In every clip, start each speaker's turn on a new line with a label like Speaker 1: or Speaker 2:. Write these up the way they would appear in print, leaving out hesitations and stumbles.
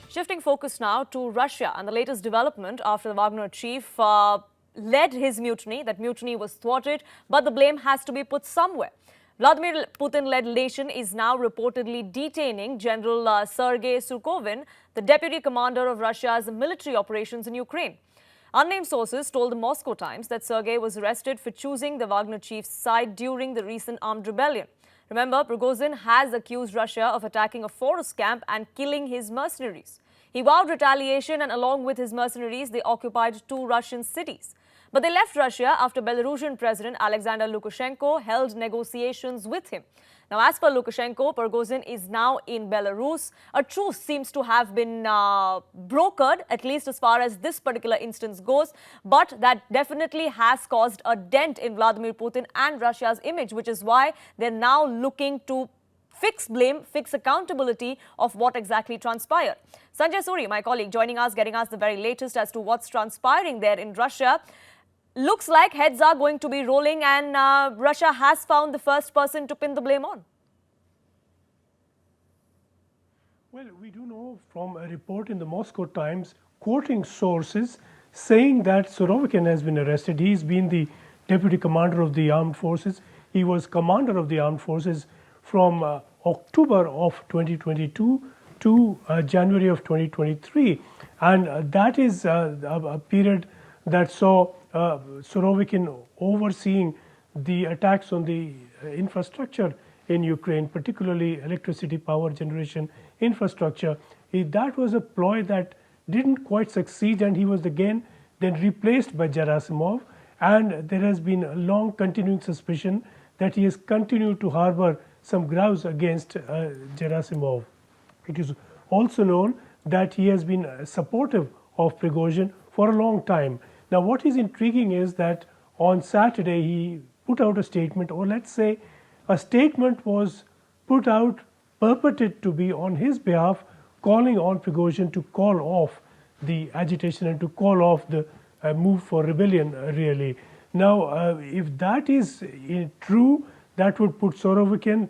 Speaker 1: Shifting focus now to Russia and the latest development after the Wagner chief led his mutiny. That mutiny was thwarted, but the blame has to be put somewhere. Vladimir Putin-led nation is now reportedly detaining General Sergei Surovikin, the deputy commander of Russia's military operations in Ukraine. Unnamed sources told the Moscow Times that Sergei was arrested for choosing the Wagner chief's side during the recent armed rebellion. Remember, Prigozhin has accused Russia of attacking a forest camp and killing his mercenaries. He vowed retaliation, and along with his mercenaries, they occupied 2 Russian cities. But they left Russia after Belarusian President Alexander Lukashenko held negotiations with him. Now, as per Lukashenko, Prigozhin is now in Belarus. A truce seems to have been brokered, at least as far as this particular instance goes. But that definitely has caused a dent in Vladimir Putin and Russia's image, which is why they're now looking to fix blame, fix accountability of what exactly transpired. Sanjay Suri, my colleague, joining us, getting us the very latest as to what's transpiring there in Russia. Looks like heads are going to be rolling, and Russia has found the first person to pin the blame on.
Speaker 2: Well, we do know from a report in the Moscow Times quoting sources saying that Surovikin has been arrested. He's been the deputy commander of the armed forces. He was commander of the armed forces from October of 2022 to January of 2023. And that is a period that saw Surovikin overseeing the attacks on the infrastructure in Ukraine, particularly electricity power generation infrastructure. That was a ploy that didn't quite succeed, and he was then replaced by Gerasimov. And there has been a long continuing suspicion that he has continued to harbor some grounds against Gerasimov. It is also known that he has been supportive of Prigozhin for a long time. Now, what is intriguing is that on Saturday he put out a statement, or let's say a statement was put out, purported to be on his behalf, calling on Prigozhin to call off the agitation and to call off the move for rebellion, really. Now, if that is true, that would put Surovikin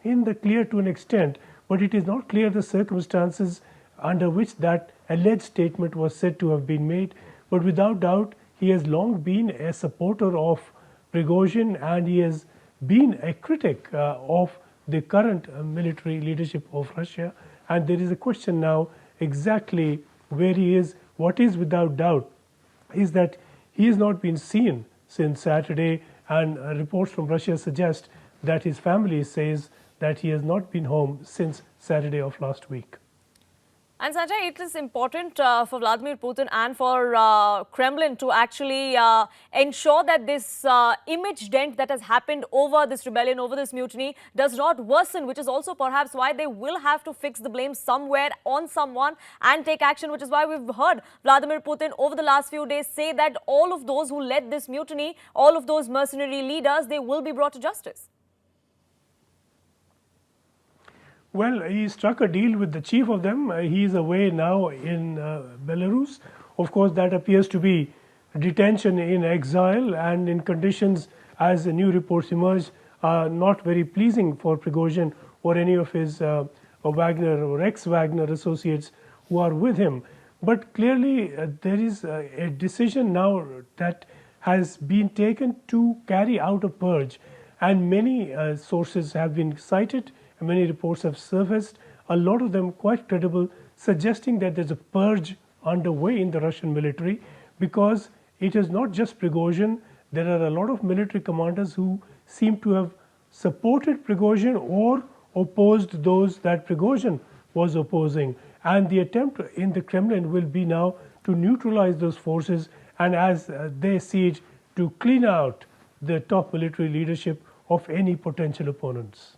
Speaker 2: in the clear to an extent, but it is not clear the circumstances under which that alleged statement was said to have been made. But without doubt, he has long been a supporter of Prigozhin, and he has been a critic of the current military leadership of Russia. And there is a question now exactly where he is. What is without doubt is that he has not been seen since Saturday, and reports from Russia suggest that his family says that he has not been home since Saturday of last week.
Speaker 1: And Sanjay, it is important for Vladimir Putin and for Kremlin to actually ensure that this image dent that has happened over this rebellion, over this mutiny, does not worsen, which is also perhaps why they will have to fix the blame somewhere on someone and take action, which is why we've heard Vladimir Putin over the last few days say that all of those who led this mutiny, all of those mercenary leaders, they will be brought to justice.
Speaker 2: Well, he struck a deal with the chief of them. He is away now in Belarus. Of course, that appears to be detention in exile, and in conditions, as the new reports emerge, are not very pleasing for Prigozhin or any of his Wagner or ex-Wagner associates who are with him. But clearly, there is a decision now that has been taken to carry out a purge, and many sources have been cited. Many reports have surfaced, a lot of them quite credible, suggesting that there's a purge underway in the Russian military, because it is not just Prigozhin. There are a lot of military commanders who seem to have supported Prigozhin or opposed those that Prigozhin was opposing. And the attempt in the Kremlin will be now to neutralize those forces, and as they siege, to clean out the top military leadership of any potential opponents.